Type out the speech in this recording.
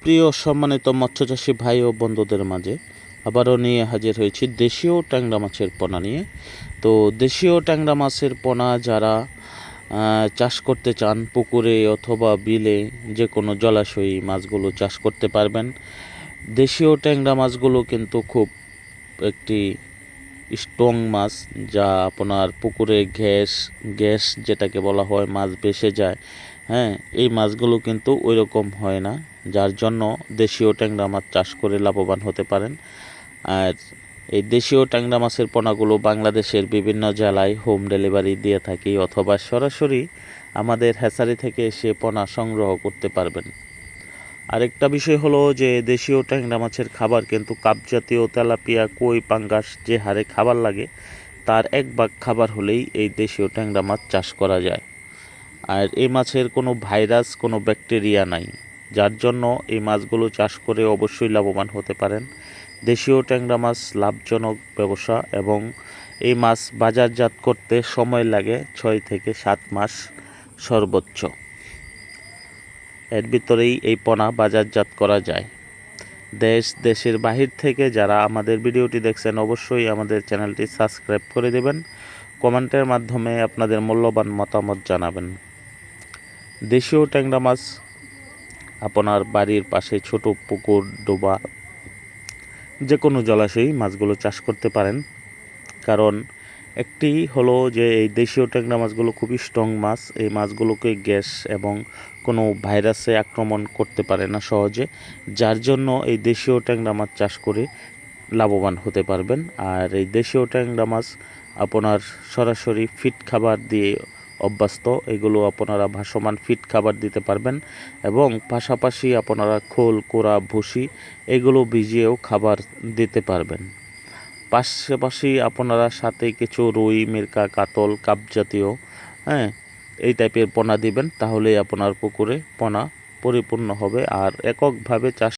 প্রিয় সম্মানিত মৎস্যচাষী ভাই ও বন্ধুদের মাঝে আবারও নিয়ে হাজির হয়েছি দেশীয় ট্যাংরা মাছের পোনা নিয়ে। তো দেশীয় ট্যাংরা মাছের পোনা যারা চাষ করতে চান, পুকুরে অথবা বিলে যে কোনো জলাশয়ে মাছগুলো চাষ করতে পারবেন। দেশীয় ট্যাংরা মাছগুলো কিন্তু খুব একটি স্ট্রং মাছ, যা আপনার পুকুরে গ্যাস যেটাকে বলা হয় মাছ ভেসে যায়। হ্যাঁ, এই মাছগুলো কিন্তু ওই রকম হয় না, যার জন্য দেশীয় ট্যাংরা মাছ চাষ করে লাভবান হতে পারেন। আর এই দেশীয় ট্যাংরা মাছের পোনাগুলো বাংলাদেশের বিভিন্ন জেলায় হোম ডেলিভারি দিয়ে থাকি, অথবা সরাসরি আমাদের হ্যাচারি থেকে এসে পোনা সংগ্রহ করতে পারবেন। আরেকটা বিষয় হলো যে দেশীয় ট্যাংরা মাছের খাবার কিন্তু কাপ জাতীয়, তেলাপিয়া, কই, পাঙ্গাস যে হারে খাবার লাগে তার 1 ভাগ খাবার হলেই এই দেশীয় ট্যাংরা মাছ চাষ করা যায়। আর এই মাছের কোনো ভাইরাস, কোনো ব্যাকটেরিয়া নাই, যার জন্য এই মাছগুলো চাষ করে অবশ্যই লাভবান হতে পারেন। দেশীয় ট্যাংরা মাছ লাভজনক ব্যবসা, এবং এই মাছ বাজারজাত করতে সময় লাগে 6 থেকে 7 মাস সর্বোচ্চ। এর ভিতরেই এই পোনা বাজারজাত করা যায়। দেশের বাহির থেকে যারা আমাদের ভিডিওটি দেখছেন অবশ্যই আমাদের চ্যানেলটি সাবস্ক্রাইব করে দেবেন, কমেন্টের মাধ্যমে আপনাদের মূল্যবান মতামত জানাবেন। দেশীয় ট্যাংরা মাছ আপনার বাড়ির পাশে ছোট পুকুর, ডোবা, যে কোনো জলাশয়েই মাছগুলো চাষ করতে পারেন। কারণ একটি হলো যে এই দেশীয় ট্যাংরা মাছগুলো খুবই স্ট্রং মাছ। এই মাছগুলোকে গ্যাস এবং কোনো ভাইরাসে আক্রমণ করতে পারে না সহজে, যার জন্য এই দেশীয় ট্যাংরা মাছ চাষ করে লাভবান হতে পারবেন। আর এই দেশীয় ট্যাংরা মাছ আপনার সরাসরি ফিড খাবার দিয়ে অভ্যস্ত, এগুলো আপনারা ভাসমান ফিড খাবার দিতে পারবেন, এবং পাশাপাশি আপনারা খোল, কোড়া, ভুসি এগুলো ভিজিয়েও খাবার দিতে পারবেন। পাশাপাশি আপনারা সাথে কিছু রুই, মিরকা, কাতল, কাপ জাতীয় হ্যাঁ এই টাইপের পোনা দিবেন, তাহলেই আপনার পুকুরে পোনা পরিপূর্ণ হবে। আর এককভাবে চাষ